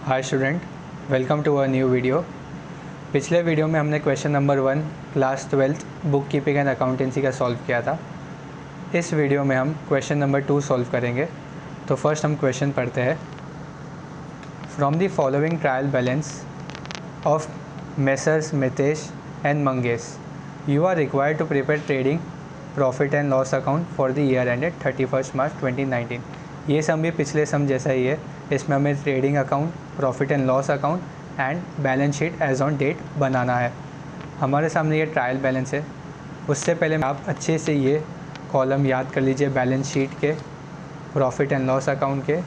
Hi student, welcome to a new video. पिछले video में हमने question number 1 class 12 book keeping and accountancy का solve किया था। इस वीडियो में हम क्वेश्चन नंबर 2 सॉल्व करेंगे। तो फर्स्ट हम क्वेश्चन पढ़ते हैं। From the following trial balance of Messrs Mitesh and Mangesh you are required to prepare trading profit and loss account for the year ended 31 March 2019। ये सम भी पिछले सम जैसा ही है। इसमें हमें trading account, profit and loss account and balance sheet as on date बनाना है। हमारे सामने ये ट्रायल बैलेंस है। उससे पहले आप अच्छे से ये कॉलम याद कर लीजिए, बैलेंस शीट के, प्रॉफिट एंड लॉस अकाउंट के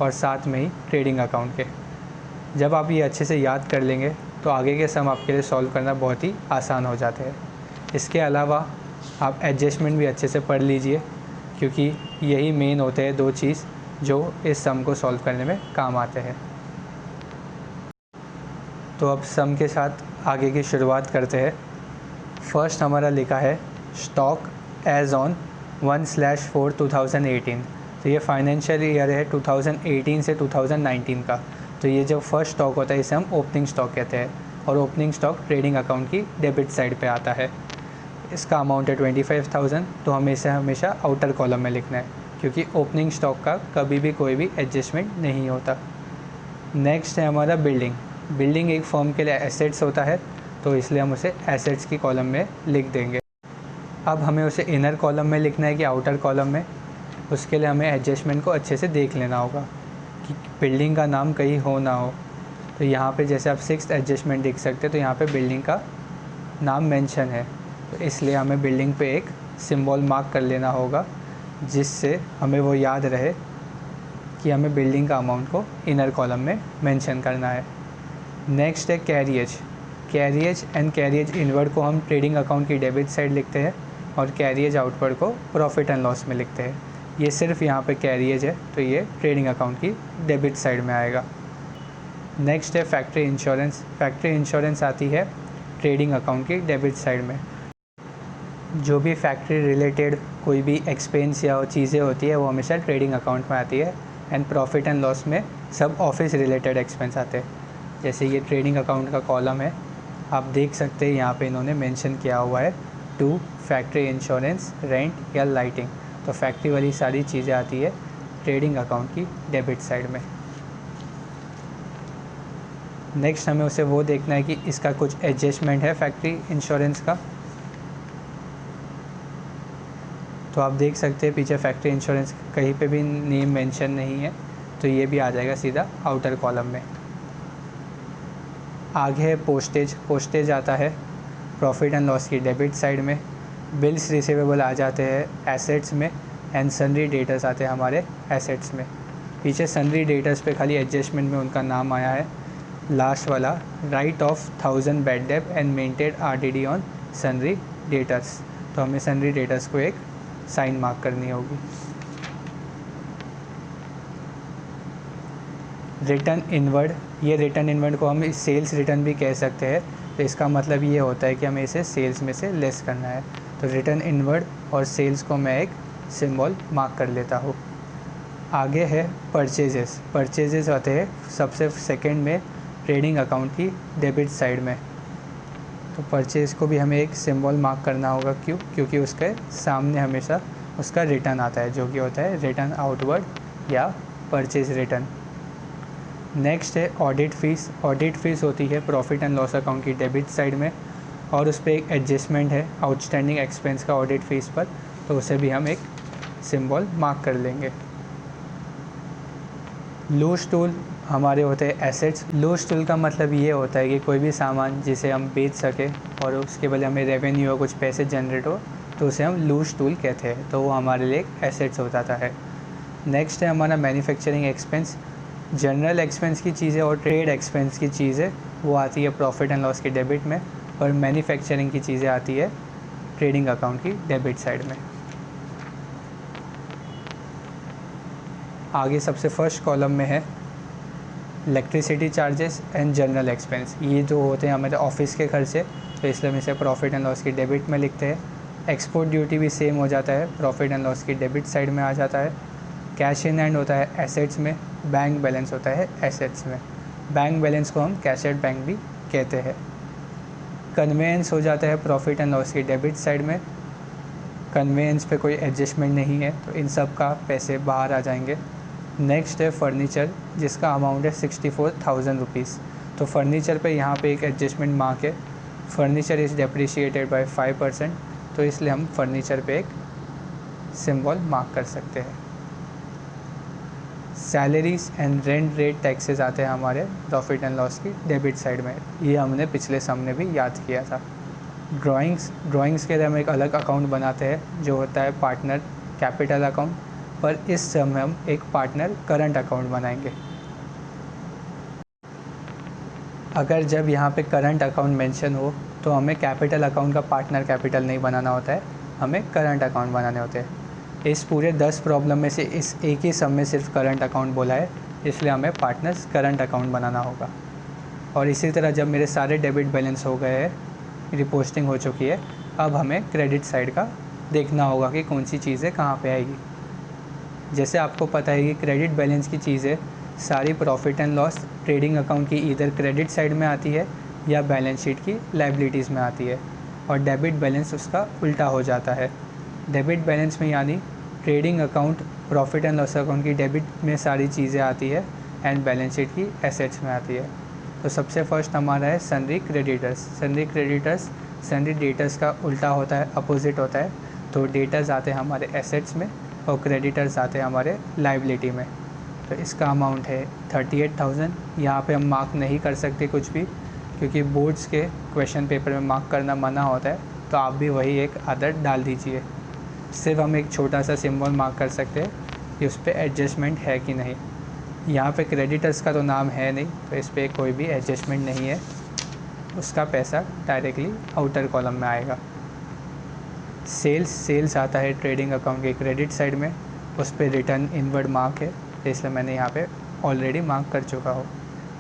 और साथ में ही ट्रेडिंग अकाउंट के। जब आप ये अच्छे से याद कर लेंगे तो आगे के सम आपके लिए सॉल्व करना बहुत ही आसान हो जाते हैं। इसके अलावा आप एडजस्टमेंट भी अच्छे से पढ़ लीजिए, क्योंकि यही मेन होते हैं दो चीज़ जो इस सम को सॉल्व करने में काम आते हैं। तो अब सम के साथ आगे की शुरुआत करते हैं। फर्स्ट हमारा लिखा है स्टॉक एज ऑन 1/4/2018। तो ये फाइनेंशियल ईयर है 2018 से 2019 का। तो ये जो फर्स्ट स्टॉक होता है इसे हम ओपनिंग स्टॉक कहते हैं, और ओपनिंग स्टॉक ट्रेडिंग अकाउंट की डेबिट साइड पे आता है। इसका अमाउंट है 25,000। तो हमें इसे हमेशा आउटर कॉलम में लिखना है, क्योंकि ओपनिंग स्टॉक का कभी भी कोई भी एडजस्टमेंट नहीं होता। नेक्स्ट है हमारा बिल्डिंग। बिल्डिंग एक फर्म के लिए एसेट्स होता है, तो इसलिए हम उसे एसेट्स की कॉलम में लिख देंगे। अब हमें उसे इनर कॉलम में लिखना है कि आउटर कॉलम में। उसके लिए हमें एडजस्टमेंट को अच्छे से देख लेना होगा कि बिल्डिंग का नाम कहीं हो ना हो। तो यहाँ पे जैसे आप 6th एडजस्टमेंट देख सकते हैं, तो यहाँ पे बिल्डिंग का नाम मेंशन है, तो इसलिए हमें बिल्डिंग पे एक सिंबल मार्क कर लेना होगा, जिससे हमें वो याद रहे कि हमें बिल्डिंग का अमाउंट को इनर कॉलम में मेंशन करना है। नेक्स्ट है carriage. Carriage and carriage inward को हम ट्रेडिंग अकाउंट की डेबिट साइड लिखते हैं, और कैरिएज आउटवर्ड को प्रॉफिट एंड लॉस में लिखते हैं। ये सिर्फ यहाँ पे कैरिएज है, तो ये ट्रेडिंग अकाउंट की डेबिट साइड में आएगा। नेक्स्ट है फैक्ट्री इंश्योरेंस। फैक्ट्री इंश्योरेंस आती है ट्रेडिंग अकाउंट की डेबिट साइड में। जो भी फैक्ट्री रिलेटेड कोई भी एक्सपेंस या चीज़ें होती है वो हमेशा ट्रेडिंग अकाउंट में आती है। एंड प्रॉफिट एंड लॉस में सब ऑफिस रिलेटेड एक्सपेंस आते हैं। जैसे ये ट्रेडिंग अकाउंट का कॉलम है, आप देख सकते हैं यहाँ पे इन्होंने मेंशन किया हुआ है टू फैक्ट्री इंश्योरेंस, रेंट या लाइटिंग। तो फैक्ट्री वाली सारी चीज़ें आती है ट्रेडिंग अकाउंट की डेबिट साइड में। नेक्स्ट हमें उसे वो देखना है कि इसका कुछ एडजस्टमेंट है फैक्ट्री इंश्योरेंस का। तो आप देख सकते हैं पीछे फैक्ट्री इंश्योरेंस कहीं पे भी नेम मेंशन नहीं है, तो ये भी आ जाएगा सीधा आउटर कॉलम में। आगे है पोस्टेज। पोस्टेज आता है प्रॉफिट एंड लॉस की डेबिट साइड में। बिल्स रिसीवेबल आ जाते हैं एसेट्स में, एंड सन्ड्री डेटर्स आते हैं हमारे एसेट्स में। पीछे सन्ड्री डेटर्स पे खाली एडजस्टमेंट में उनका नाम आया है, लास्ट वाला write off 1000 bad debt and maintained RDD on sundry debtors. तो हमें सन्ड्री डेटर्स को एक साइन मार्क करनी होगी। Return inward. ये रिटर्न इनवर्ड को हम सेल्स रिटर्न भी कह सकते हैं। तो इसका मतलब ये होता है कि हमें इसे सेल्स में से लेस करना है। तो रिटर्न इनवर्ड और सेल्स को मैं एक सिंबल मार्क कर लेता हूँ। आगे है परचेजेस। परचेजेस आते हैं सबसे सेकंड में ट्रेडिंग अकाउंट की डेबिट साइड में। तो परचेज को भी हमें एक सिंबल मार्क करना होगा। क्योंकि उसके सामने हमेशा उसका रिटर्न आता है, जो कि होता है रिटर्न आउटवर्ड या परचेज रिटर्न। नेक्स्ट है ऑडिट फ़ीस। ऑडिट फ़ीस होती है प्रॉफिट एंड लॉस अकाउंट की डेबिट साइड में, और उस पर एक एडजस्टमेंट है आउटस्टैंडिंग एक्सपेंस का ऑडिट फ़ीस पर, तो उसे भी हम एक सिंबल मार्क कर लेंगे। लूज टूल हमारे होते हैं एसेट्स। लूज टूल का मतलब ये होता है कि कोई भी सामान जिसे हम बेच सके और उसके बदले हमें रेवेन्यू हो, कुछ पैसे जनरेट हो, तो उसे हम लूज टूल कहते हैं। तो वो हमारे लिए एक एसेट्स होता है। नेक्स्ट है हमारा मैन्युफैक्चरिंग एक्सपेंस। जनरल एक्सपेंस की चीज़ें और ट्रेड एक्सपेंस की चीज़ें वो आती है प्रॉफिट एंड लॉस की डेबिट में, और मैन्युफैक्चरिंग की चीज़ें आती है ट्रेडिंग अकाउंट की डेबिट साइड में। आगे सबसे फर्स्ट कॉलम में है electricity charges and general expense. ये जो होते हैं हमारे ऑफिस के खर्चे, तो इसलिए हम इसे प्रॉफिट एंड लॉस की डेबिट में लिखते हैं। एक्सपोर्ट ड्यूटी भी सेम हो जाता है, प्रॉफिट एंड लॉस की डेबिट साइड में आ जाता है। कैश इन हैंड होता है एसेट्स में, बैंक बैलेंस होता है एसेट्स में। बैंक बैलेंस को हम कैश एट बैंक भी कहते हैं। कन्वेंस हो जाता है प्रॉफिट एंड लॉस की डेबिट साइड में। कन्वेंस पे कोई एडजस्टमेंट नहीं है तो इन सब का पैसे बाहर आ जाएंगे। नेक्स्ट है फर्नीचर, जिसका अमाउंट है 64,000 रुपीज़। तो फर्नीचर पे यहाँ पे एक एडजस्टमेंट मार्क है, फर्नीचर इज़ डेप्रिशिएटेड बाय 5%, तो इसलिए हम फर्नीचर पे एक सिंबल मार्क कर सकते हैं। Salaries and rent rate taxes आते हैं हमारे प्रॉफिट एंड लॉस की डेबिट साइड में। ये हमने पिछले सम में भी याद किया था। ड्राइंग्स के लिए हम एक अलग अकाउंट बनाते हैं जो होता है पार्टनर कैपिटल अकाउंट, पर इस सम में हम एक पार्टनर करंट अकाउंट बनाएंगे। अगर जब यहाँ पे करंट अकाउंट मेंशन हो तो हमें कैपिटल अकाउंट का पार्टनर कैपिटल नहीं बनाना होता है, हमें करंट अकाउंट बनाने होते हैं। इस पूरे 10 प्रॉब्लम में से इस एक ही सम में सिर्फ करंट अकाउंट बोला है, इसलिए हमें पार्टनर्स करंट अकाउंट बनाना होगा। और इसी तरह जब मेरे सारे डेबिट बैलेंस हो गए हैं, मेरी पोस्टिंग हो चुकी है, अब हमें क्रेडिट साइड का देखना होगा कि कौन सी चीज़ें कहाँ पे आएगी। जैसे आपको पता है कि क्रेडिट बैलेंस की चीज़ें सारी profit and loss trading account की इधर क्रेडिट साइड में आती है या बैलेंस शीट की लायबिलिटीज़ में आती है, और डेबिट बैलेंस उसका उल्टा हो जाता है। डेबिट बैलेंस में यानी trading account profit and loss account की डेबिट में सारी चीज़ें आती है एंड बैलेंस शीट की एसेट्स में आती है। तो सबसे फर्स्ट हमारा है sundry creditors. Sundry creditors sundry debtors का उल्टा होता है, अपोजिट होता है। तो डेटर्स आते हैं हमारे एसेट्स में और क्रेडिटर्स आते हैं हमारे लायबिलिटी में। तो इसका अमाउंट है 38,000। यहाँ पे हम मार्क नहीं कर सकते कुछ भी, क्योंकि बोर्ड्स के क्वेश्चन पेपर में मार्क करना मना होता है, तो आप भी वही एक आदत डाल दीजिए। सिर्फ हम एक छोटा सा सिंबल मार्क कर सकते हैं कि उस पर एडजस्टमेंट है कि नहीं। यहाँ पे क्रेडिटर्स का तो नाम है नहीं, तो इस पर कोई भी एडजस्टमेंट नहीं है, उसका पैसा डायरेक्टली आउटर कॉलम में आएगा। सेल्स आता है ट्रेडिंग अकाउंट के क्रेडिट साइड में, उस पर रिटर्न इनवर्ड मार्क है, इसलिए मैंने यहाँ पे ऑलरेडी मार्क कर चुका हूँ।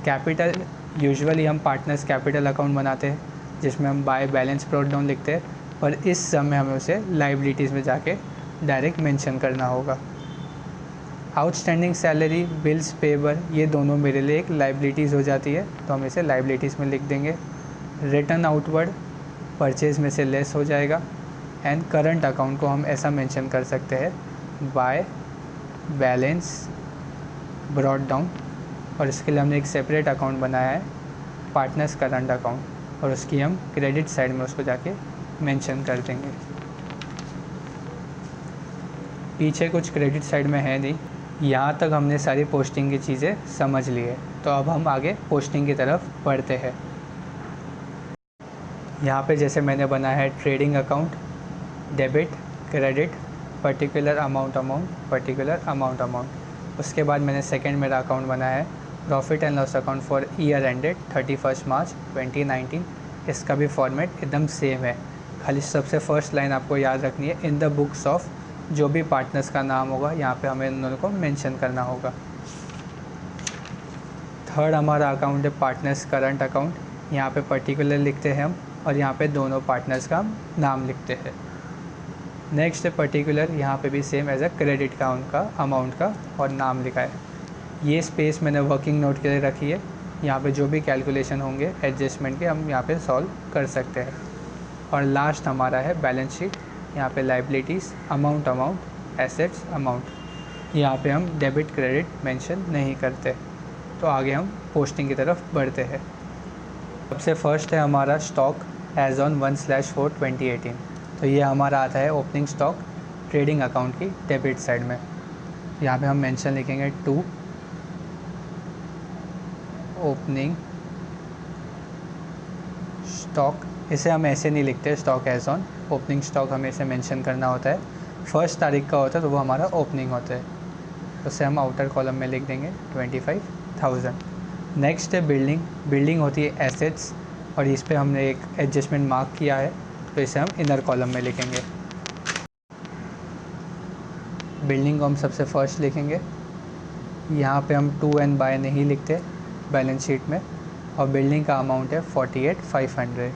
कैपिटल यूजुअली हम पार्टनर्स कैपिटल अकाउंट बनाते हैं जिसमें हम बाय बैलेंस ब्रॉट डाउन लिखते हैं, पर इस समय हमें उसे लायबिलिटीज़ में जाके डायरेक्ट मेंशन करना होगा। आउटस्टैंडिंग सैलरी, बिल्स पेबल, ये दोनों मेरे लिए एक लायबिलिटीज़ हो जाती है, तो हम इसे लायबिलिटीज़ में लिख देंगे। रिटर्न आउटवर्ड परचेज़ में से लेस हो जाएगा। एंड करंट अकाउंट को हम ऐसा मेंशन कर सकते हैं बाय बैलेंस ब्रॉट डाउन, और इसके लिए हमने एक सेपरेट अकाउंट बनाया है पार्टनर्स करंट अकाउंट, और उसकी हम क्रेडिट साइड में उसको जाके मेंशन कर देंगे। पीछे कुछ क्रेडिट साइड में है नहीं। यहाँ तक हमने सारी पोस्टिंग की चीज़ें समझ ली है, तो अब हम आगे पोस्टिंग की तरफ बढ़ते हैं। यहाँ पे जैसे मैंने बनाया है trading account, debit, credit, particular amount particular amount. उसके बाद मैंने सेकंड मेरा अकाउंट बनाया है profit and loss account for year ended 31 March 2019। इसका भी फॉर्मेट एकदम सेम है, खाली सबसे फर्स्ट लाइन आपको याद रखनी है, इन द बुक्स ऑफ, जो भी पार्टनर्स का नाम होगा यहाँ पे हमें उन को मेंशन करना होगा। थर्ड हमारा अकाउंट है पार्टनर्स करंट अकाउंट, यहाँ पे पर्टिकुलर लिखते हैं हम, और यहाँ पे दोनों पार्टनर्स का हम नाम लिखते हैं। नेक्स्ट है पर्टिकुलर, यहाँ पे भी सेम एज अ क्रेडिट का उनका अमाउंट का और नाम लिखा है। ये स्पेस मैंने वर्किंग नोट के लिए रखी है, यहाँ पे जो भी कैलकुलेशन होंगे एडजस्टमेंट के हम यहाँ पे सॉल्व कर सकते हैं। और लास्ट हमारा है बैलेंस शीट, यहाँ पे लायबिलिटीज़, अमाउंट, एसेट्स, अमाउंट, यहाँ पे हम डेबिट क्रेडिट मेंशन नहीं करते। तो आगे हम पोस्टिंग की तरफ बढ़ते हैं। सबसे फर्स्ट है हमारा स्टॉक एज ऑन 1/4/2018। तो ये हमारा आता है ओपनिंग स्टॉक ट्रेडिंग अकाउंट की डेबिट साइड में। यहाँ पे हम मेंशन लिखेंगे टू ओपनिंग स्टॉक। इसे हम ऐसे नहीं लिखते stock as on, opening stock हमें इसे मेंशन करना होता है। फर्स्ट तारीख का होता है तो वो हमारा ओपनिंग होता है, उसे हम आउटर कॉलम में लिख देंगे 25,000। नेक्स्ट है बिल्डिंग होती है एसेट्स, और इस पे हमने एक एडजस्टमेंट मार्क किया है, तो इसे हम इनर कॉलम में लिखेंगे। बिल्डिंग को हम सबसे फर्स्ट लिखेंगे, यहाँ पे हम टू एंड बाय नहीं लिखते बैलेंस शीट में, और बिल्डिंग का अमाउंट है 48,500।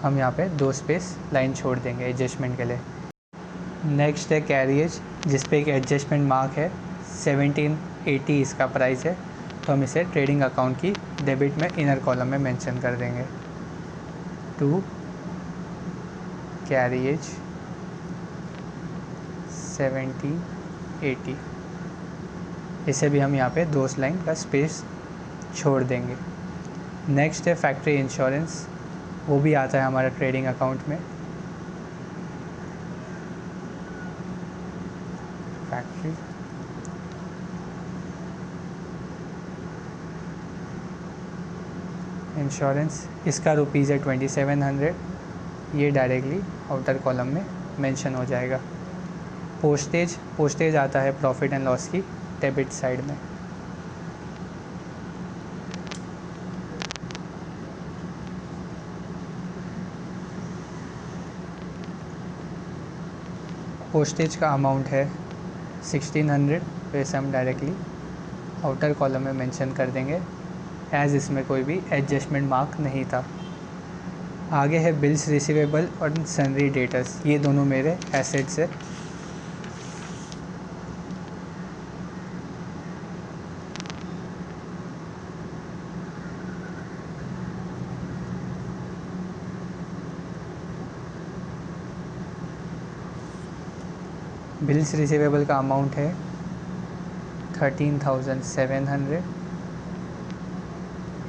हम यहाँ पे 2 स्पेस लाइन छोड़ देंगे एडजस्टमेंट के लिए। नेक्स्ट है कैरिएज, जिस पे एक एडजस्टमेंट मार्क है, 1780 इसका प्राइस है, तो हम इसे ट्रेडिंग अकाउंट की डेबिट में इनर कॉलम में मेंशन कर देंगे। टू कैरिएज 1780, इसे भी हम यहाँ पे 2 लाइन का स्पेस छोड़ देंगे। नेक्स्ट है फैक्ट्री इंश्योरेंस, वो भी आता है हमारा ट्रेडिंग अकाउंट में। फैक्ट्री इंश्योरेंस, इसका रुपीज़ है 2700, ये डायरेक्टली आउटर कॉलम में मेंशन हो जाएगा। पोस्टेज आता है प्रॉफिट एंड लॉस की डेबिट साइड में। पोस्टेज का अमाउंट है 1600, तो इसे हम डायरेक्टली आउटर कॉलम में मेंशन कर देंगे, एज़ इसमें कोई भी एडजस्टमेंट मार्क नहीं था। आगे है बिल्स रिसीवेबल और सनरी डेटर्स, ये दोनों मेरे एसेट्स है। बिल्स रिसीवेबल का अमाउंट है 13,700,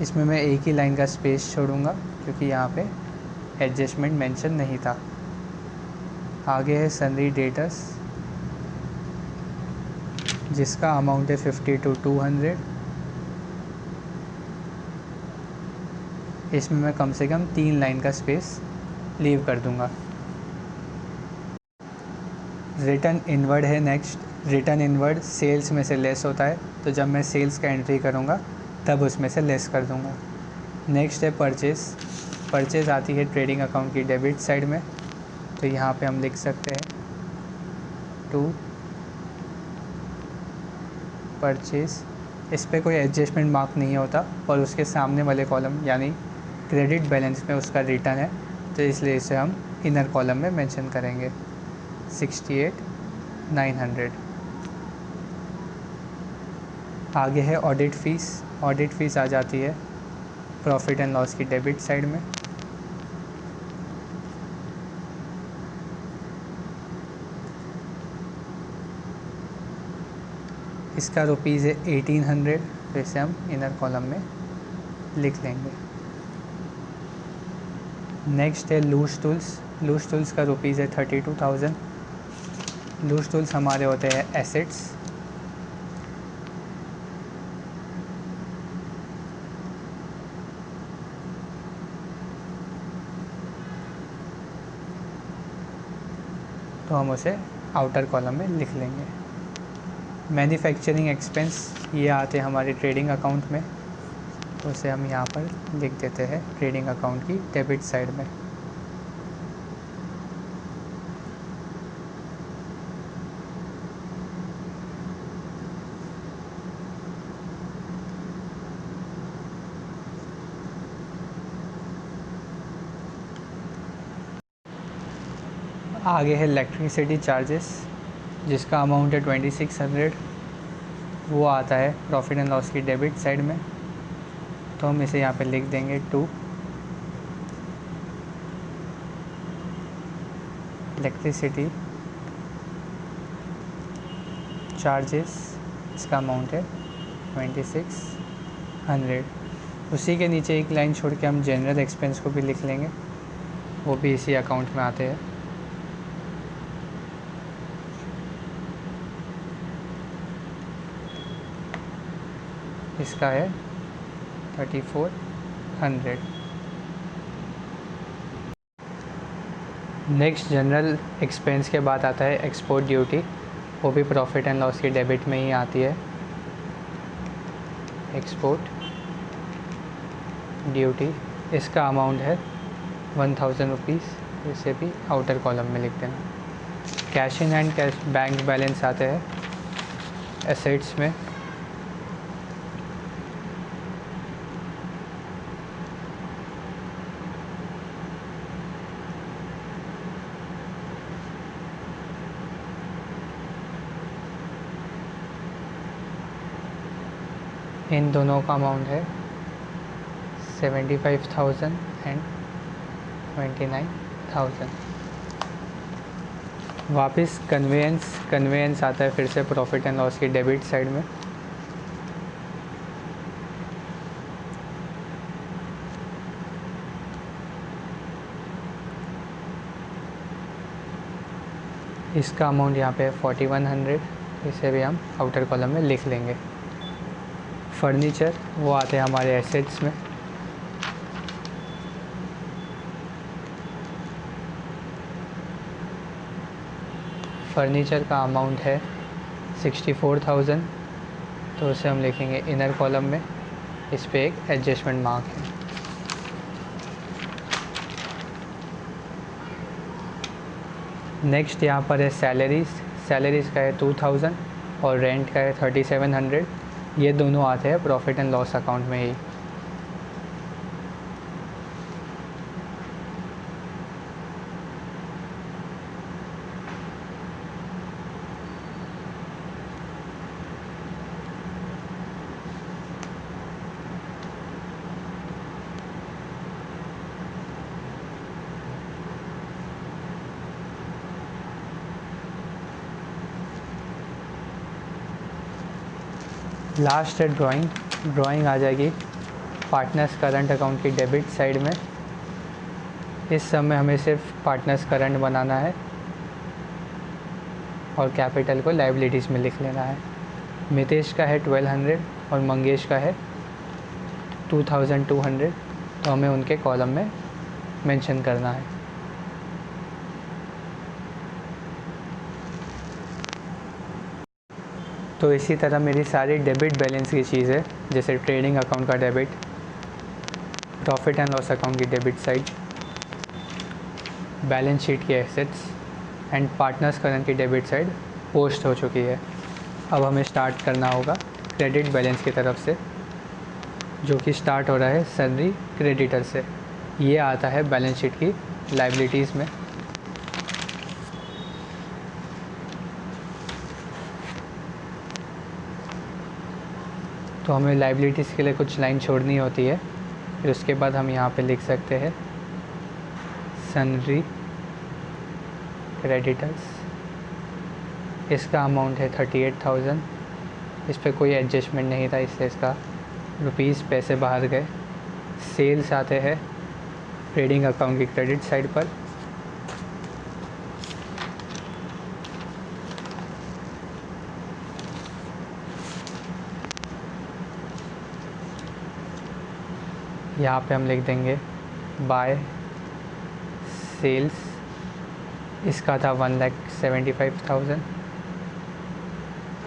इसमें मैं एक ही लाइन का स्पेस छोड़ूंगा क्योंकि यहाँ पे एडजस्टमेंट मेंशन नहीं था। आगे है सनरी डेटर्स, जिसका अमाउंट है 52,200, इसमें मैं कम से कम 3 लाइन का स्पेस लीव कर दूंगा। रिटर्न इनवर्ड है नेक्स्ट। रिटर्न इनवर्ड सेल्स में से लेस होता है, तो जब मैं सेल्स का एंट्री करूँगा तब उसमें से लेस कर दूँगा। नेक्स्ट है परचेज़ आती है ट्रेडिंग अकाउंट की डेबिट साइड में, तो यहाँ पे हम लिख सकते हैं टू परचेज़, इस पर कोई एडजस्टमेंट मार्क नहीं होता और उसके सामने वाले कॉलम यानी क्रेडिट बैलेंस में उसका रिटर्न है, तो इसलिए इसे हम इनर कॉलम में मेंशन करेंगे 68,900। आगे है ऑडिट फ़ीस आ जाती है प्रॉफिट एंड लॉस की डेबिट साइड में। इसका रुपीज़ है 1800, तो इसे हम इनर कॉलम में लिख लेंगे। नेक्स्ट है लूज टूल्स का रुपीज़ है 32,000। लूज टूल्स हमारे होते हैं एसेट्स। तो हम उसे आउटर कॉलम में लिख लेंगे। मैन्युफैक्चरिंग एक्सपेंस, ये आते हैं हमारे ट्रेडिंग अकाउंट में, तो उसे हम यहाँ पर लिख देते हैं ट्रेडिंग अकाउंट की डेबिट साइड में। आगे है इलेक्ट्रिसिटी चार्जेस, जिसका अमाउंट है 2600, वो आता है प्रॉफिट एंड लॉस की डेबिट साइड में, तो हम इसे यहाँ पे लिख देंगे टू इलेक्ट्रिसिटी चार्जेस, इसका अमाउंट है 2600। उसी के नीचे एक लाइन छोड़ के हम जनरल एक्सपेंस को भी लिख लेंगे, वो भी इसी अकाउंट में आते हैं। इसका है 3400। नेक्स्ट जनरल एक्सपेंस के बाद आता है एक्सपोर्ट ड्यूटी, वो भी प्रॉफिट एंड लॉस की डेबिट में ही आती है। एक्सपोर्ट ड्यूटी, इसका अमाउंट है 1000 रुपीज़, इसे भी आउटर कॉलम में लिख देना। Cash in hand cash bank balance आते हैं एसेट्स में। इन दोनों का अमाउंट है 75,000 एंड 29,000। वापस कन्वेंस आता है फिर से प्रॉफिट एंड लॉस की डेबिट साइड में। इसका अमाउंट यहाँ पे है 4100, इसे भी हम आउटर कॉलम में लिख लेंगे। फर्नीचर वो आते हैं हमारे एसेट्स में। फर्नीचर का अमाउंट है 64,000, तो उसे हम लिखेंगे इनर कॉलम में। इस पे एक एडजस्टमेंट मार्क है। नेक्स्ट यहाँ पर है सैलरीज़ का है 2000 और रेंट का है 3700। ये दोनों आते हैं प्रॉफिट एंड लॉस अकाउंट में ही। लास्ट है ड्राइंग आ जाएगी पार्टनर्स करंट अकाउंट की डेबिट साइड में। इस समय हमें सिर्फ पार्टनर्स करंट बनाना है और कैपिटल को लायबिलिटीज़ में लिख लेना है। मितेश का है 1200 और मंगेश का है 2200, तो हमें उनके कॉलम में मेंशन करना है। तो इसी तरह मेरी सारी डेबिट बैलेंस की चीज़ें, जैसे ट्रेडिंग अकाउंट का debit, profit and loss account की डेबिट साइड, बैलेंस शीट की एसेट्स एंड पार्टनर्स करंट की डेबिट साइड पोस्ट हो चुकी है। अब हमें स्टार्ट करना होगा क्रेडिट बैलेंस की तरफ से, जो कि स्टार्ट हो रहा है सैलरी क्रेडिटर से। ये आता है बैलेंस शीट की लायबिलिटीज़ में। तो हमें लायबिलिटीज़ के लिए कुछ लाइन छोड़नी होती है, फिर उसके बाद हम यहाँ पे लिख सकते हैं सन्ड्री क्रेडिटर्स। इसका अमाउंट है 38,000। इस पर कोई एडजस्टमेंट नहीं था, इसलिए इसका रुपीज़ पैसे बाहर गए। सेल्स आते हैं ट्रेडिंग अकाउंट की क्रेडिट साइड पर। यहाँ पे हम लिख देंगे बाय सेल्स। इसका था 1,75,000।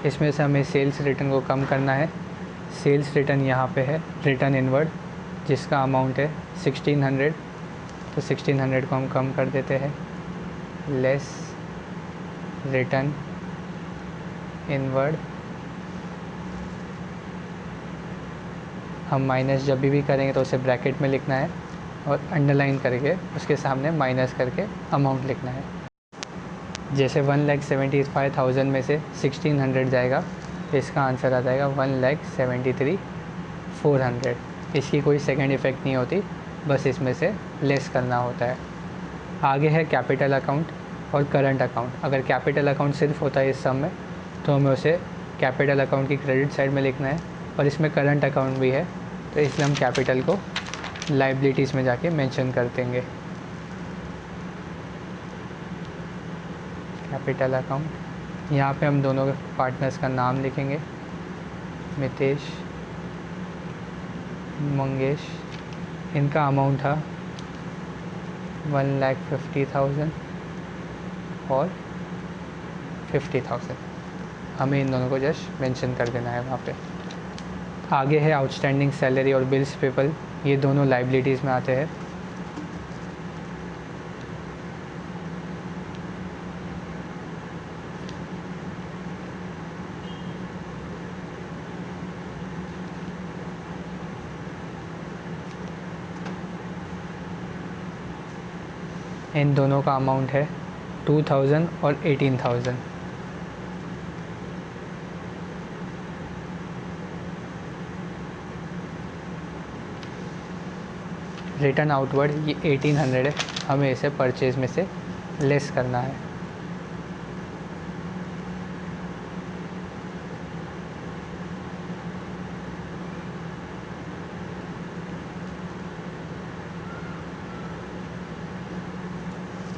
इसमें से हमें सेल्स रिटर्न को कम करना है। सेल्स रिटर्न यहाँ पे है रिटर्न इनवर्ड, जिसका अमाउंट है 1600। तो 1600 को हम कम कर देते हैं। Less return inward. हम माइनस जब भी करेंगे तो उसे ब्रैकेट में लिखना है और अंडरलाइन करके उसके सामने माइनस करके अमाउंट लिखना है। जैसे 1,75,000 में से 1600 जाएगा, तो इसका आंसर आ जाएगा 1,73,400। इसकी कोई सेकंड इफ़ेक्ट नहीं होती, बस इसमें से लेस करना होता है। आगे है कैपिटल अकाउंट और करंट अकाउंट। अगर कैपिटल अकाउंट सिर्फ होता है इस सम में, तो हमें उसे कैपिटल अकाउंट की क्रेडिट साइड में लिखना है, और इसमें करंट अकाउंट भी है, तो इसलिए हम कैपिटल को लायबिलिटीज़ में जाके मेंशन कर देंगे। कैपिटल अकाउंट, यहाँ पे हम दोनों पार्टनर्स का नाम लिखेंगे, मितेश, मंगेश। इनका अमाउंट था 1,50,000 और 50,000। हमें इन दोनों को जस्ट मेंशन कर देना है वहाँ पे। आगे है आउटस्टैंडिंग सैलरी और बिल्स पेबल। ये दोनों लायबिलिटीज़ में आते हैं। इन दोनों का अमाउंट है 2,000 और 18,000। रिटर्न आउटवर्ड ये 1800 है, हमें इसे परचेज़ में से लेस करना है।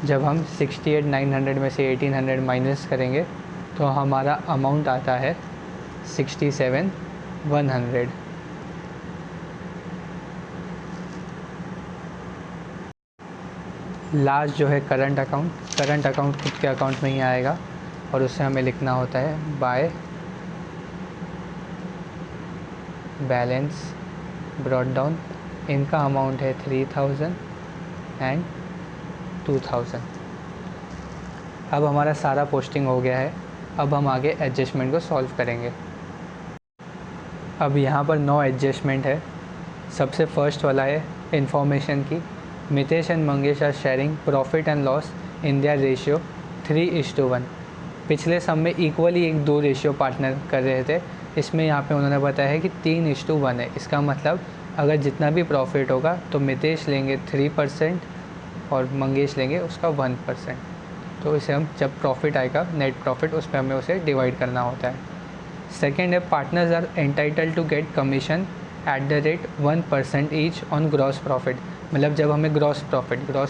जब हम 68,900 में से 1800 माइनस करेंगे तो हमारा अमाउंट आता है 67,100। लास्ट जो है करंट अकाउंट खुद के अकाउंट में ही आएगा और उससे हमें लिखना होता है बाय बैलेंस ब्रॉट डाउन। इनका अमाउंट है 3,000 एंड 2,000। अब हमारा सारा पोस्टिंग हो गया है। अब हम आगे एडजस्टमेंट को सॉल्व करेंगे। अब यहाँ पर 9 एडजस्टमेंट है। सबसे फर्स्ट वाला है इन्फॉर्मेशन की। Mitesh and Mangesh are sharing profit and loss in their ratio 3:1। पिछले सम में इक्वली 1-2 रेशियो पार्टनर कर रहे थे, इसमें यहाँ पे उन्होंने बताया है कि 3:1 है। इसका मतलब अगर जितना भी प्रॉफिट होगा तो मितेश लेंगे 3% और मंगेश लेंगे उसका 1%। तो इसे हम जब प्रॉफिट आएगा नेट प्रॉफिट, उस पर हमें उसे डिवाइड करना होता है। सेकेंड है partners are entitled to get commission at the rate 1% each on gross profit. मतलब जब हमें ग्रॉस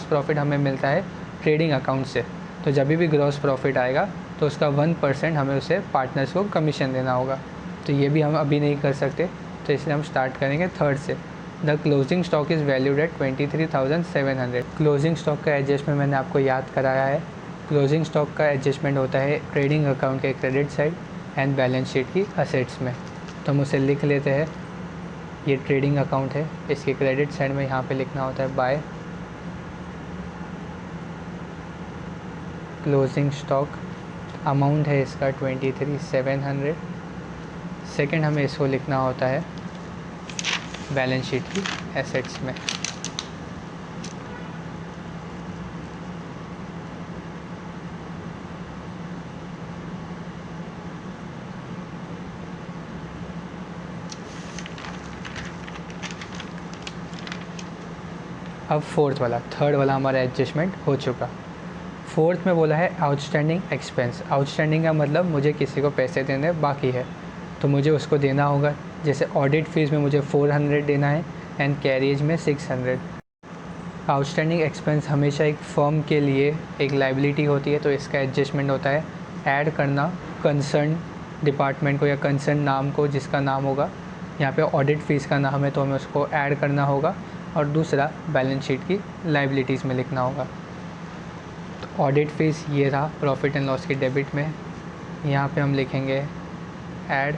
प्रॉफिट हमें मिलता है ट्रेडिंग अकाउंट से, तो जब भी ग्रॉस प्रॉफिट आएगा तो उसका 1% हमें उसे पार्टनर्स को कमीशन देना होगा। तो ये भी हम अभी नहीं कर सकते, तो इसलिए हम स्टार्ट करेंगे थर्ड से। The closing stock is valued at 23,700। Closing stock का एडजस्टमेंट मैंने आपको याद कराया है। क्लोजिंग स्टॉक का एडजस्टमेंट होता है ट्रेडिंग अकाउंट के credit side and balance sheet की असेट्स में। तो हम उसे लिख लेते हैं। ये ट्रेडिंग अकाउंट है, इसके क्रेडिट साइड में यहाँ पे लिखना होता है बाय क्लोजिंग स्टॉक। अमाउंट है इसका 23,700। सेकंड हमें इसको लिखना होता है बैलेंस शीट की एसेट्स में। अब थर्ड वाला हमारा एडजस्टमेंट हो चुका। फोर्थ में बोला है आउटस्टैंडिंग एक्सपेंस। आउटस्टैंडिंग का मतलब मुझे किसी को पैसे देने बाकी है तो मुझे उसको देना होगा। जैसे ऑडिट फीस में मुझे 400 देना है एंड कैरियज में 600। आउटस्टैंडिंग एक्सपेंस हमेशा एक फर्म के लिए एक लाइबिलिटी होती है, तो इसका एडजस्टमेंट होता है ऐड करना कंसर्न डिपार्टमेंट को या कंसर्न नाम को, जिसका नाम होगा। यहाँ पे ऑडिट फीस का नाम है तो हमें उसको ऐड करना होगा और दूसरा बैलेंस शीट की लाइबिलिटीज़ में लिखना होगा। तो ऑडिट फीस ये रहा प्रॉफिट एंड लॉस की डेबिट में। यहाँ पे हम लिखेंगे ऐड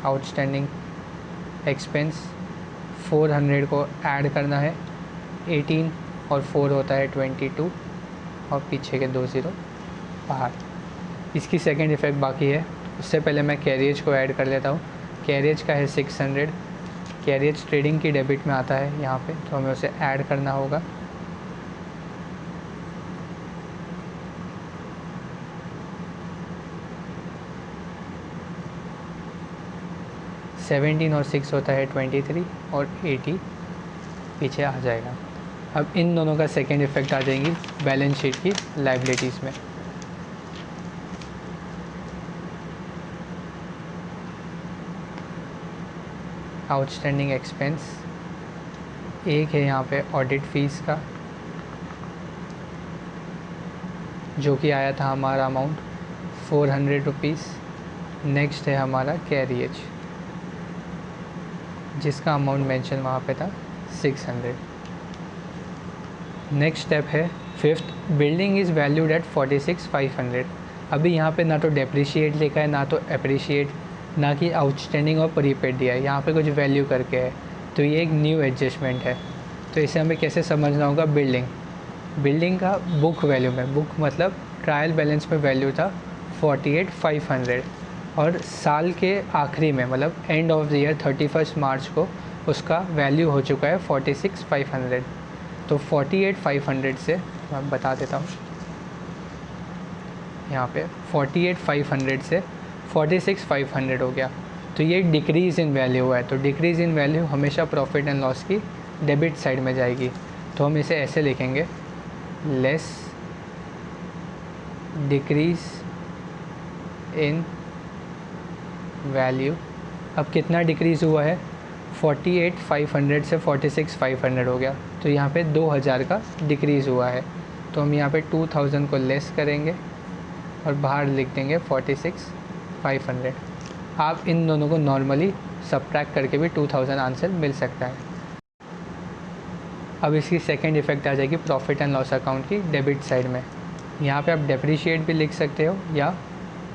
आउटस्टैंडिंग एक्सपेंस। 400 को ऐड करना है, 18 और 4 होता है 22 और पीछे के 2 ज़ीरो बाहर। इसकी सेकंड इफ़ेक्ट बाकी है, उससे पहले मैं कैरियज को ऐड कर लेता हूँ। कैरियज का है 600। कैरियज ट्रेडिंग की डेबिट में आता है यहाँ पे, तो हमें उसे ऐड करना होगा। सेवेंटीन और 6 होता है 23 और 80 पीछे आ जाएगा। अब इन दोनों का सेकेंड इफेक्ट आ जाएंगी बैलेंस शीट की लाइबिलिटीज़ में। आउटस्टैंडिंग एक्सपेंस एक है यहाँ पे ऑडिट फीस का, जो कि आया था हमारा अमाउंट 400 रुपीज़। नेक्स्ट है हमारा कैरियज, जिसका अमाउंट मेंशन वहाँ पे था 600। नेक्स्ट स्टेप है fifth, building is valued at 46,500। अभी यहाँ पे ना तो डेप्रिशिएट लिखा है, ना तो अप्रिशिएट, ना कि आउटस्टैंडिंग और प्रीपेड दिया है, यहाँ पे कुछ वैल्यू करके है। तो ये एक न्यू एडजस्टमेंट है। तो इसे हमें कैसे समझना होगा? बिल्डिंग का बुक वैल्यू में, बुक मतलब ट्रायल बैलेंस में वैल्यू था 48,500 और साल के आखिरी में मतलब एंड ऑफ द ईयर 31 मार्च को उसका वैल्यू हो चुका है 46,500। तो 48,500 से मैं बता देता हूँ, यहाँ पे 48,500 से 46,500 हो गया। तो ये डिक्रीज़ इन वैल्यू है, तो डिक्रीज़ इन वैल्यू हमेशा प्रॉफिट एंड लॉस की डेबिट साइड में जाएगी। तो हम इसे ऐसे लिखेंगे, लेस डिक्रीज़ इन वैल्यू। अब कितना डिक्रीज़ हुआ है, 48,500 से 46,500 हो गया, तो यहाँ पे 2,000 का डिक्रीज़ हुआ है। तो हम यहाँ पे 2,000 को लेस करेंगे और बाहर लिख देंगे 46,500। आप इन दोनों को नॉर्मली सब्ट्रैक्ट करके भी 2,000 आंसर मिल सकता है। अब इसकी सेकेंड इफ़ेक्ट आ जाएगी प्रॉफिट एंड लॉस अकाउंट की डेबिट साइड में। यहाँ पे आप डेप्रिशिएट भी लिख सकते हो या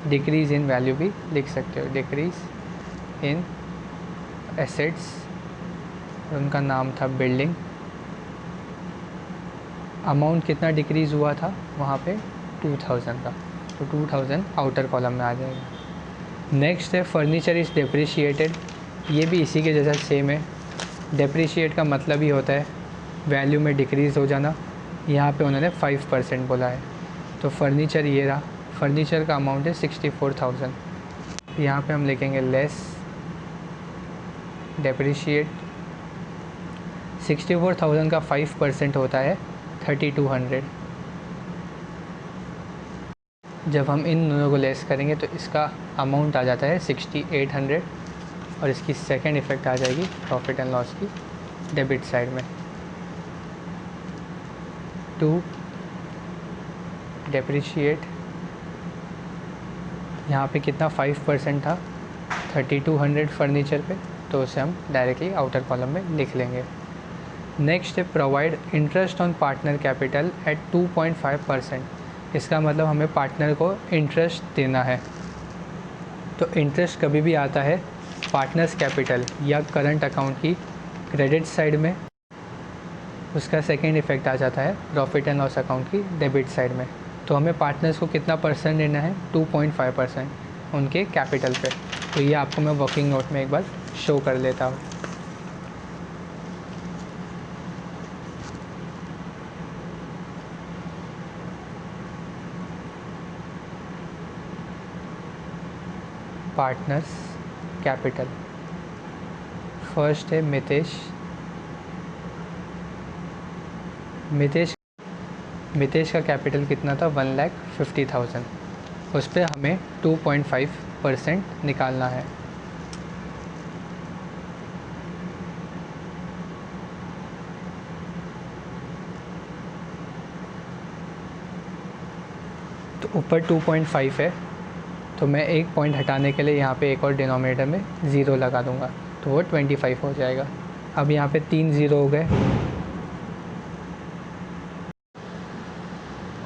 डिक्रीज़ इन वैल्यू भी लिख सकते हो। डिक्रीज़ इन एसेट्स, उनका नाम था बिल्डिंग। अमाउंट कितना डिक्रीज़ हुआ था वहाँ पे 2,000 का, तो 2,000 आउटर कॉलम में आ जाएगा। नेक्स्ट है फर्नीचर इज़ डेप्रिशिएटेड। ये भी इसी के जैसा सेम है। डेप्रिशिएट का मतलब ही होता है वैल्यू में डिक्रीज़ हो जाना। यहाँ पे उन्होंने 5% बोला है, तो फर्नीचर ये रहा। फर्नीचर का अमाउंट है 64,000। यहाँ पे हम लिखेंगे लेस डेप्रिशिएट। 64,000 का 5% होता है 3,200। जब हम इन दोनों को लेस करेंगे तो इसका अमाउंट आ जाता है 6,800 और इसकी सेकेंड इफ़ेक्ट आ जाएगी प्रॉफिट एंड लॉस की डेबिट साइड में। टू डेप्रिशिएट, यहाँ पे कितना 5% था 3,200 फर्नीचर पे, तो उसे हम डायरेक्टली आउटर कॉलम में लिख लेंगे। नेक्स्ट है provide interest on partner capital eight 2.5%। इसका मतलब हमें पार्टनर को इंटरेस्ट देना है। तो इंटरेस्ट कभी भी आता है पार्टनर्स कैपिटल या करंट अकाउंट की क्रेडिट साइड में, उसका सेकेंड इफ़ेक्ट आ जाता है प्रॉफिट एंड लॉस अकाउंट की डेबिट साइड में। तो हमें पार्टनर्स को कितना परसेंट देना है, 2.5% उनके कैपिटल पे। तो ये आपको मैं वर्किंग नोट में एक बार शो कर लेता हूँ। पार्टनर्स कैपिटल, फर्स्ट है मितेश का कैपिटल कितना था 1,50,000। उस पर हमें 2.5% निकालना है। तो ऊपर 2.5 है, तो मैं एक पॉइंट हटाने के लिए यहाँ पे एक और डिनोमिनेटर में 0 लगा दूँगा, तो वो 25 हो जाएगा। अब यहाँ पे 3 0 हो गए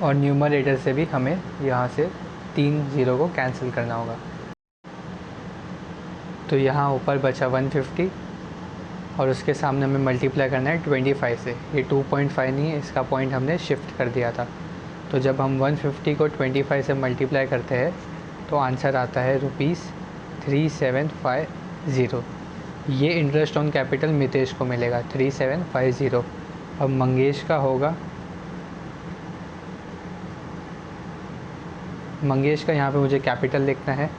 और न्यूमरेटर से भी हमें यहाँ से 3 0 को कैंसिल करना होगा। तो यहाँ ऊपर बचा 150 और उसके सामने हमें मल्टीप्लाई करना है 25 से। ये 2.5 नहीं है, इसका पॉइंट हमने शिफ्ट कर दिया था। तो जब हम 150 को 25 से मल्टीप्लाई करते हैं तो आंसर आता है ₹3750। ये इंटरेस्ट ऑन कैपिटल मितेश को मिलेगा 3750। अब मंगेश का होगा, मंगेश का यहाँ पे मुझे कैपिटल लिखना है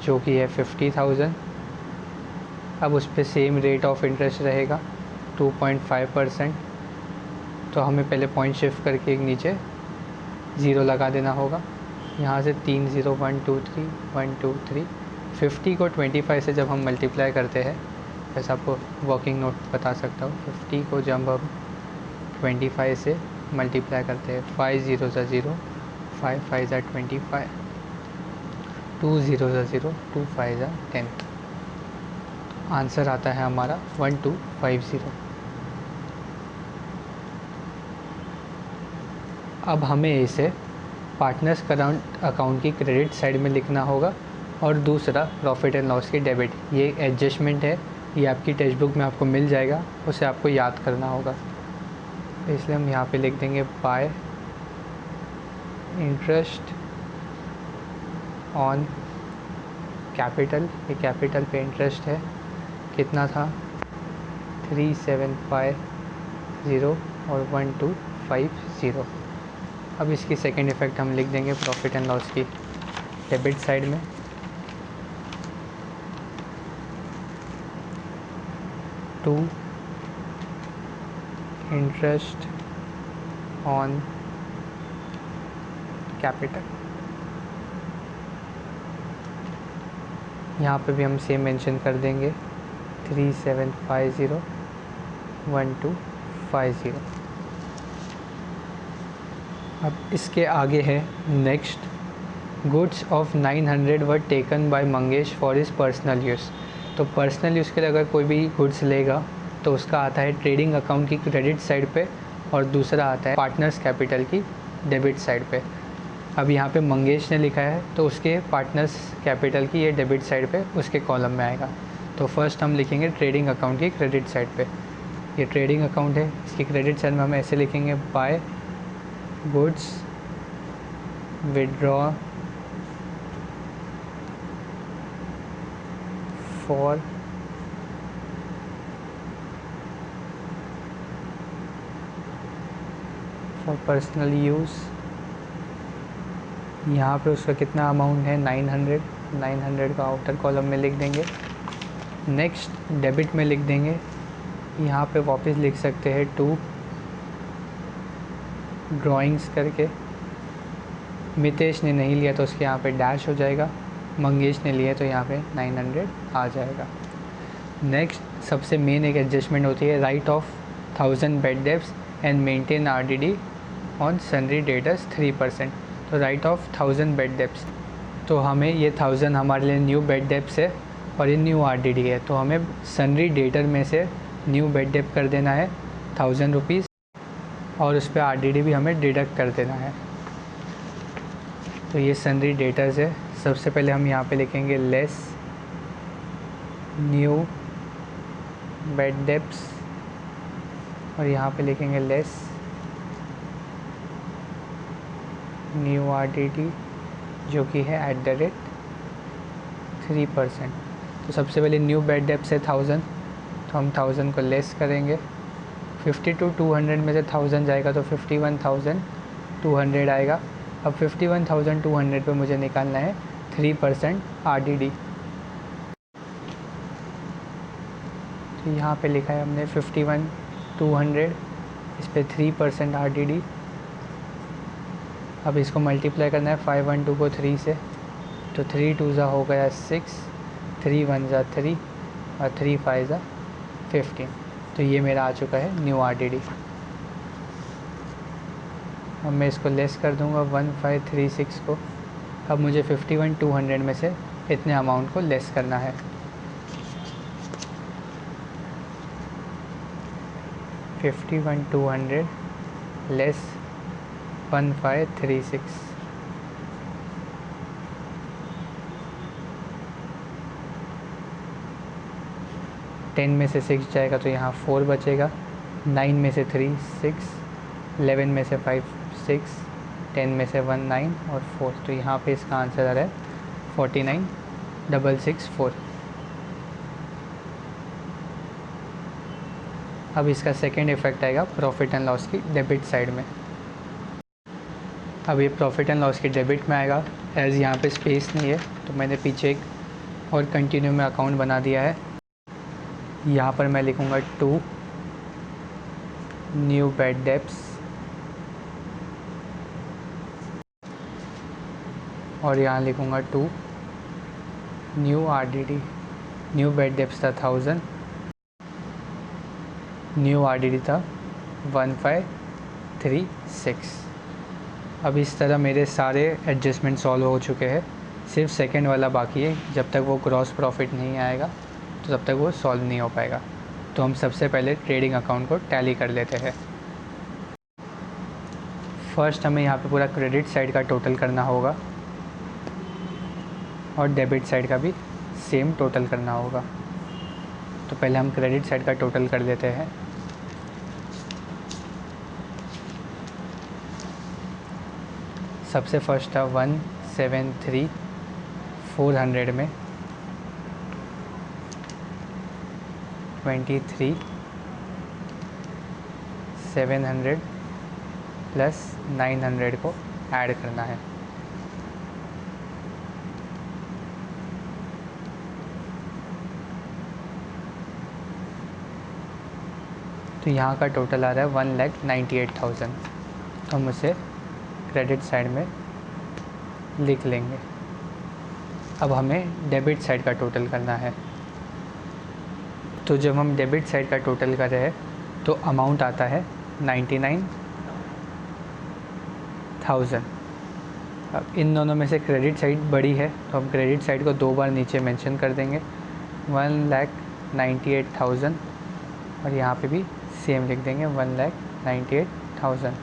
जो कि है 50,000। अब उस पर सेम रेट ऑफ इंटरेस्ट रहेगा 2.5%। तो हमें पहले पॉइंट शिफ्ट करके एक नीचे 0 लगा देना होगा। यहाँ से 3 0 1 2 3 1 2 3। 50 को 25 से जब हम मल्टीप्लाई करते हैं, जैसा आपको वर्किंग नोट बता सकता हूँ, 50 को जब हम 25 से मल्टीप्लाई करते हैं, 5 0 0, 5 5 25, 2 0 0, 2 5 10। आंसर आता है हमारा 1250। अब हमें इसे पार्टनर्स करंट अकाउंट की क्रेडिट साइड में लिखना होगा और दूसरा प्रॉफिट एंड लॉस की डेबिट। ये एडजस्टमेंट है, ये आपकी टेक्स्ट बुक में आपको मिल जाएगा, उसे आपको याद करना होगा। इसलिए हम यहाँ पे लिख देंगे बाय इंटरेस्ट ऑन कैपिटल। ये कैपिटल पे इंटरेस्ट है, कितना था 3750 और 1250। अब इसकी सेकेंड इफ़ेक्ट हम लिख देंगे प्रॉफिट एंड लॉस की डेबिट साइड में। To interest on capital. यहाँ पे भी हम सेम मेंशन कर देंगे 37501250। अब इसके आगे है next, goods of 900 were taken by Mangesh for his personal use. तो पर्सनल यूज़ के लिए अगर कोई भी गुड्स लेगा तो उसका आता है ट्रेडिंग अकाउंट की क्रेडिट साइड पे, और दूसरा आता है पार्टनर्स कैपिटल की डेबिट साइड पे। अब यहाँ पे मंगेश ने लिखा है तो उसके पार्टनर्स कैपिटल की ये डेबिट साइड पे उसके कॉलम में आएगा। तो फर्स्ट हम लिखेंगे ट्रेडिंग अकाउंट की क्रेडिट साइड पे। ये ट्रेडिंग अकाउंट है, इसकी क्रेडिट साइड में हम ऐसे लिखेंगे by goods withdraw for personal use. यहाँ पे उसका कितना अमाउंट है 900 का आउटर कॉलम में लिख देंगे। नेक्स्ट डेबिट में लिख देंगे, यहाँ पे वापस लिख सकते हैं 2 ड्राइंग्स करके। मितेश ने नहीं लिया तो उसके यहाँ पे डैश हो जाएगा, मंगेश ने लिया तो यहाँ पे 900 आ जाएगा। नेक्स्ट सबसे मेन एक एडजस्टमेंट होती है, right off 1000 bed debts and maintain RDD on sundry debtors 3%। तो राइट ऑफ 1000 बेड डेब्ट्स, तो हमें ये 1000 हमारे लिए न्यू बेड डेब्ट्स है और ये न्यू आरडीडी है, तो हमें सन्ड्री डेटर में से न्यू बेड डेब्ट कर देना है 1000 रुपीज़, और उस पर आरडीडी भी हमें डिडक्ट कर देना है। तो ये सन्ड्री डेटर्स है। सबसे पहले हम यहाँ पे लिखेंगे लेस न्यू बेड डेब्ट्स, और यहाँ पे लिखेंगे लेस न्यू आरडीडी जो कि है @3%। तो सबसे पहले न्यू बेड डेब्ट्स है 1000, तो हम 1000 को लेस करेंगे। 50 to 200 में से 1000 जाएगा तो 51,200 आएगा। अब 51,200 पे मुझे निकालना है 3% आरडीडी। तो यहाँ पे लिखा है हमने 51,200, इस पर 3% आरडीडी। अब इसको मल्टीप्लाई करना है 512 को 3 से, तो 3 2 ज़ा हो गया 6, 3 1 ज़ा 3 और 3 5 ज़ा 15। तो ये मेरा आ चुका है न्यू आरडीडी। अब मैं इसको लेस कर दूंगा 1536 को। अब मुझे 51,200 में से इतने अमाउंट को लेस करना है। $51,200 लेस 1536, टेन में से 6 जाएगा तो यहाँ 4 बचेगा, 9 में से 3 6, 11 में से 5 6, 10 में से 1 9 और 4। तो यहाँ पे इसका आंसर आ रहा है 49,664। अब इसका सेकेंड इफेक्ट आएगा प्रॉफिट एंड लॉस की डेबिट साइड में। अब ये प्रॉफिट एंड लॉस की डेबिट में आएगा, एज यहाँ पे स्पेस नहीं है तो मैंने पीछे एक और कंटिन्यू में अकाउंट बना दिया है। यहाँ पर मैं लिखूँगा 2 न्यू बेड डेब्ट्स, और यहाँ लिखूँगा 2 new RDD. New bad debts था 1000, न्यू आरडीडी था 1536। अब इस तरह मेरे सारे एडजस्टमेंट सॉल्व हो चुके हैं, सिर्फ सेकंड वाला बाकी है। जब तक वो ग्रॉस प्रॉफिट नहीं आएगा तो तब तक वो सॉल्व नहीं हो पाएगा। तो हम सबसे पहले ट्रेडिंग अकाउंट को टैली कर लेते हैं। फर्स्ट हमें यहाँ पे पूरा क्रेडिट साइड का टोटल करना होगा और डेबिट साइड का भी सेम टोटल करना होगा। तो पहले हम क्रेडिट साइड का टोटल कर देते हैं। सबसे फर्स्ट था 173,400 में 23,700 प्लस 900 को ऐड करना है। तो यहाँ का टोटल आ रहा है 1,98,000, तो हम उसे क्रेडिट साइड में लिख लेंगे। अब हमें डेबिट साइड का टोटल करना है। तो जब हम डेबिट साइड का टोटल कर रहे हैं तो अमाउंट आता है 99,000। अब इन दोनों में से क्रेडिट साइड बड़ी है तो हम क्रेडिट साइड को 2 बार नीचे मेंशन कर देंगे, 1,98,000, और यहाँ पे भी सेम लिख देंगे 1,98,000।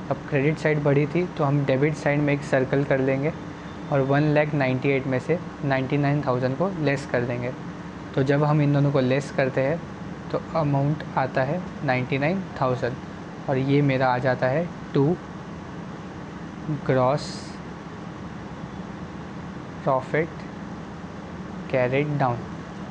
अब क्रेडिट साइड बड़ी थी तो हम डेबिट साइड में एक सर्कल कर लेंगे और 1,98,000 में से 99,000 को लेस कर देंगे। तो जब हम इन दोनों को लेस करते हैं तो अमाउंट आता है 99,000, और ये मेरा आ जाता है 2 ग्रॉस प्रॉफिट कैरिड डाउन।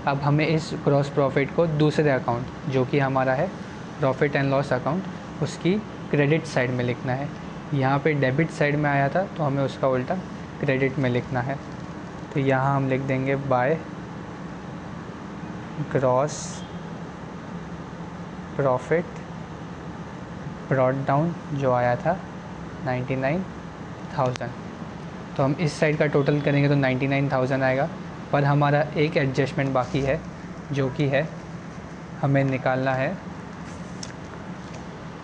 अब हमें इस ग्रॉस प्रॉफिट को दूसरे अकाउंट, जो कि हमारा है प्रॉफिट एंड लॉस अकाउंट, उसकी क्रेडिट साइड में लिखना है। यहाँ पे डेबिट साइड में आया था तो हमें उसका उल्टा क्रेडिट में लिखना है। तो यहाँ हम लिख देंगे by gross profit brought down, जो आया था 99,000। तो हम इस साइड का टोटल करेंगे तो 99,000 आएगा, पर हमारा एक एडजस्टमेंट बाकी है, जो कि है हमें निकालना है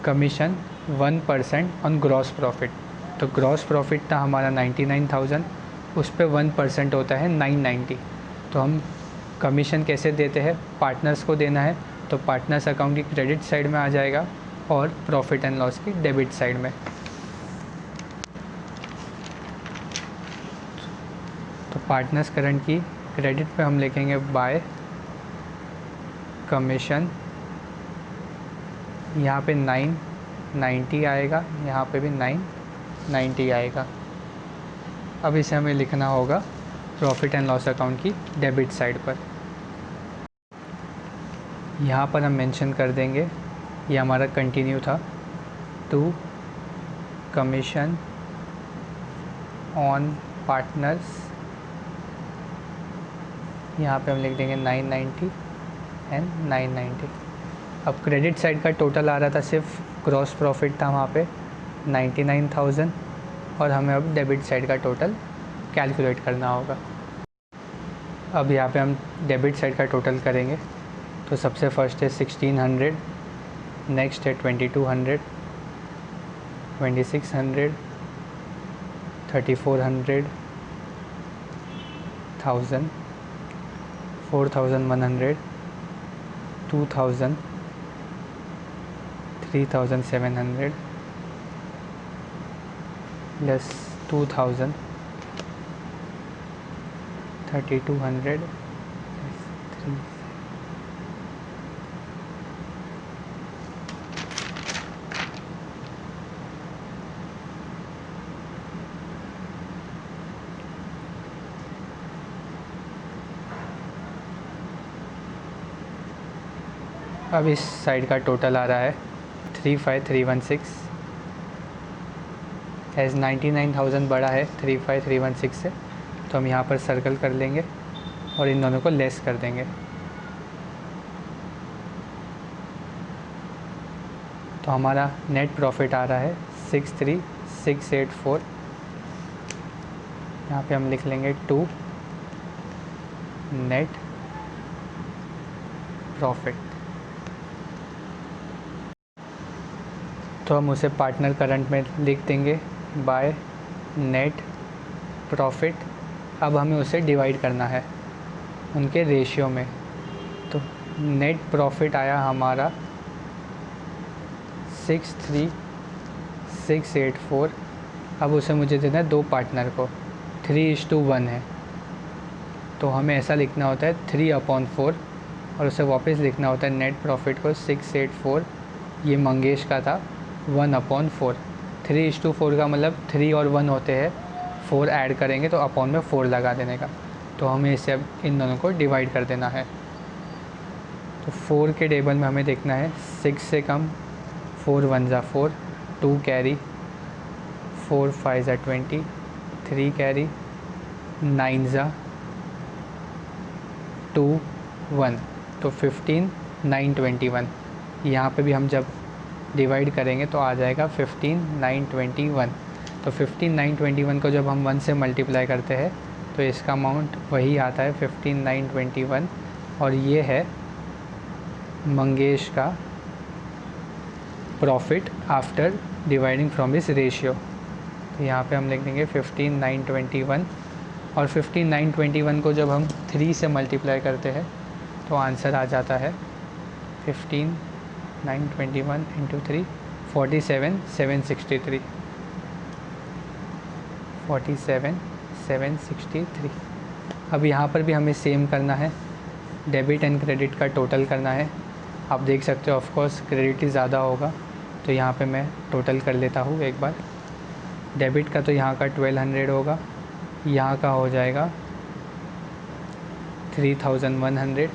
कमीशन 1% ऑन ग्रॉस प्रॉफिट। तो ग्रॉस प्रॉफिट था हमारा 99,000, उस पर 1% होता है 990। तो हम कमीशन कैसे देते हैं, पार्टनर्स को देना है, तो पार्टनर्स अकाउंट की क्रेडिट साइड में आ जाएगा और प्रॉफिट एंड लॉस की डेबिट साइड में। तो पार्टनर्स करंट की क्रेडिट पे हम लिखेंगे बाय कमीशन, यहाँ पे 990 आएगा, यहाँ पे भी 990 आएगा। अब इसे हमें लिखना होगा प्रॉफिट एंड लॉस अकाउंट की डेबिट साइड पर। यहाँ पर हम मेंशन कर देंगे, ये हमारा कंटिन्यू था, टू कमीशन ऑन पार्टनर्स, यहाँ पे हम लिख देंगे 990 एंड 990। अब क्रेडिट साइड का टोटल आ रहा था, सिर्फ ग्रॉस प्रॉफिट था वहाँ पे 99,000, और हमें अब डेबिट साइड का टोटल कैलकुलेट करना होगा। अब यहाँ पे हम डेबिट साइड का टोटल करेंगे। तो सबसे फर्स्ट है 1,600, नेक्स्ट है 2,200, 2,600, 3,400, 1,000, 4,100, 2,000, 3,700 less 2,000, 3,200 less 3. अब इस साइड का टोटल आ रहा है 3,5,316। एज 99,000 बड़ा है 3,5,316 से, तो हम यहाँ पर सर्कल कर लेंगे और इन दोनों को लेस कर देंगे। तो हमारा नेट प्रॉफिट आ रहा है 63,684। यहाँ पे हम लिख लेंगे 2 नेट प्रॉफिट। तो हम उसे पार्टनर करंट में लिख देंगे बाय नेट प्रॉफिट। अब हमें उसे डिवाइड करना है उनके रेशियो में। तो नेट प्रॉफिट आया हमारा 63,684। अब उसे मुझे देना है 2 पार्टनर को, 3:1 है, तो हमें ऐसा लिखना होता है 3/4, और उसे वापस लिखना होता है नेट प्रॉफिट को 684, ये मंगेश का था, 1/4। 3:4 का मतलब 3 और 1 होते हैं, 4 ऐड करेंगे तो अपॉन में 4 लगा देने का। तो हमें इसे अब इन दोनों को डिवाइड कर देना है। तो 4 के टेबल में हमें देखना है 6 से कम, 4 1 ज़ा 4, 2 कैरी, 4 5 ज़ा 20, 3 कैरी, 9 ज़ा 2 1, तो 15 9 21। यहाँ पे भी हम जब डिवाइड करेंगे तो आ जाएगा 15,921। तो 15,921 को जब हम 1 से मल्टीप्लाई करते हैं तो इसका अमाउंट वही आता है 15,921, और ये है मंगेश का profit after dividing from this ratio. तो यहाँ पे हम लिख देंगे 15,921, और 15,921 को जब हम 3 से मल्टीप्लाई करते हैं तो आंसर आ जाता है 15,921 इंटू 3 47,763। 47,763। अब यहाँ पर भी हमें सेम करना है, डेबिट एंड क्रेडिट का टोटल करना है। आप देख सकते हो ऑफ कोर्स क्रेडिट ही ज़्यादा होगा, तो यहाँ पे मैं टोटल कर लेता हूँ एक बार। डेबिट का तो यहाँ का 1200 होगा, यहाँ का हो जाएगा 3100।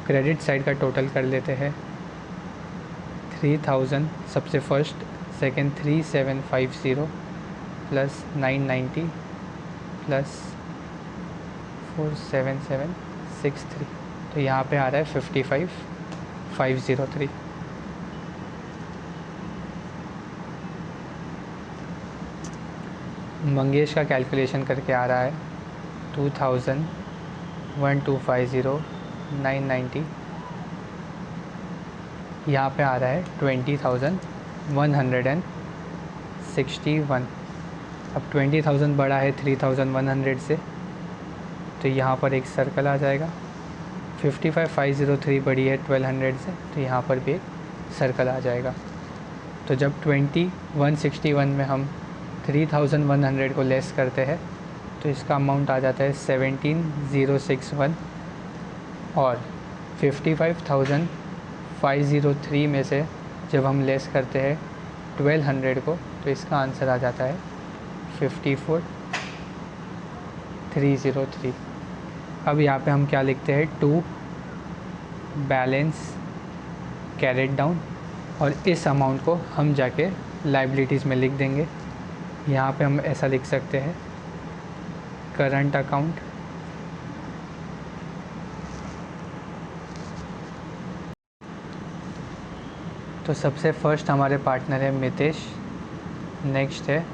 क्रेडिट साइड का टोटल कर लेते हैं। 3000 सबसे फर्स्ट, सेकंड 3750 प्लस 990 प्लस 47763, तो यहाँ पे आ रहा है 55,503। मंगेश का कैलकुलेशन करके आ रहा है 2,000,1250,990, यहाँ पे आ रहा है 20,161। अब 20,000 बड़ा है 3,100 से, तो यहाँ पर एक सर्कल आ जाएगा। 55,503 बड़ी है 1200 से, तो यहाँ पर भी एक सर्कल आ जाएगा। तो जब 20,161 में हम 3,100 को लेस करते हैं तो इसका अमाउंट आ जाता है 17,061, और 55,503 में से जब हम लेस करते हैं 1200 को तो इसका आंसर आ जाता है 54,303। अब यहाँ पे हम क्या लिखते हैं, टू बैलेंस कैरेट डाउन, और इस अमाउंट को हम जाके लाइबिलिटीज़ में लिख देंगे। यहाँ पे हम ऐसा लिख सकते हैं, करंट अकाउंट तो सबसे फर्स्ट हमारे पार्टनर है मितेश, नेक्स्ट है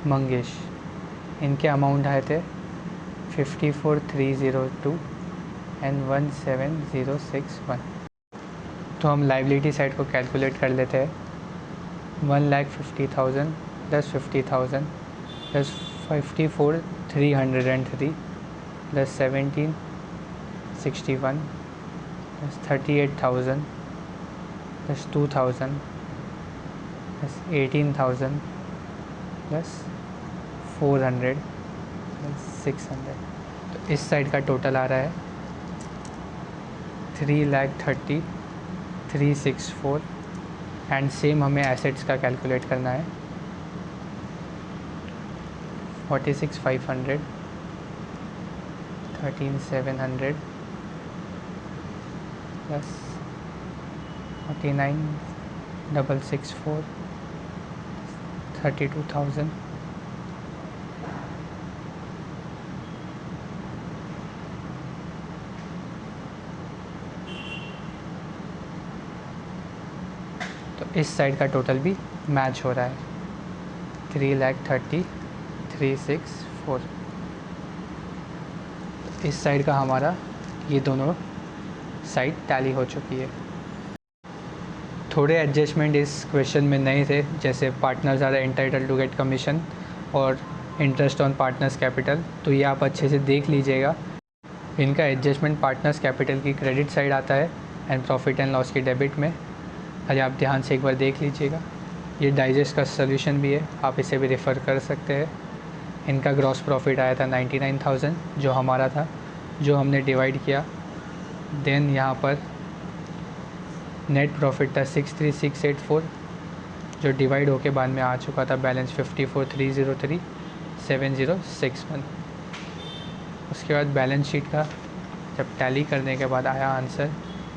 मंगेश। इनके अमाउंट आए थे 54,302 एंड 17,061। तो हम लाइबिलिटी साइड को कैलकुलेट कर लेते हैं। 1,50,000 plus 50,000 plus 54,303 plus 1,761 plus 38,000 plus 2,000 plus 18,000 plus 400 plus 600। तो इस साइड का टोटल आ रहा है 3,30,364। एंड सेम हमें एसेट्स का कैलकुलेट करना है। 46,500 13,700 प्लस 49,664 32,000 तो इस साइड का टोटल भी मैच हो रहा है 3,30,364। इस साइड का हमारा ये दोनों साइड टैली हो चुकी है। थोड़े एडजस्टमेंट इस क्वेश्चन में नए थे, जैसे partners are entitled to get commission और इंटरेस्ट ऑन पार्टनर्स कैपिटल, तो ये आप अच्छे से देख लीजिएगा। इनका एडजस्टमेंट पार्टनर्स कैपिटल की क्रेडिट साइड आता है एंड प्रॉफिट एंड लॉस की डेबिट में। अरे आप ध्यान से एक बार देख लीजिएगा। ये डाइजेस्ट का सॉल्यूशन भी है, आप इसे भी रेफ़र कर सकते हैं। इनका ग्रॉस प्रॉफिट आया था 99,000 जो हमारा था, जो हमने डिवाइड किया। देन यहाँ पर नेट प्रॉफिट था 63,684 जो डिवाइड होके बाद में आ चुका था बैलेंस 54,303 7061। उसके बाद बैलेंस शीट का जब टैली करने के बाद आया आंसर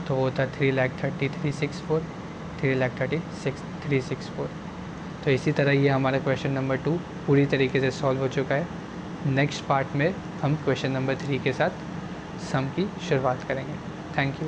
तो वो था 3,30,364 3,30,364। तो इसी तरह ये हमारा क्वेश्चन नंबर 2 पूरी तरीके से सॉल्व हो चुका है। नेक्स्ट पार्ट में हम क्वेश्चन नंबर 3 के साथ सम की शुरुआत करेंगे। Thank you.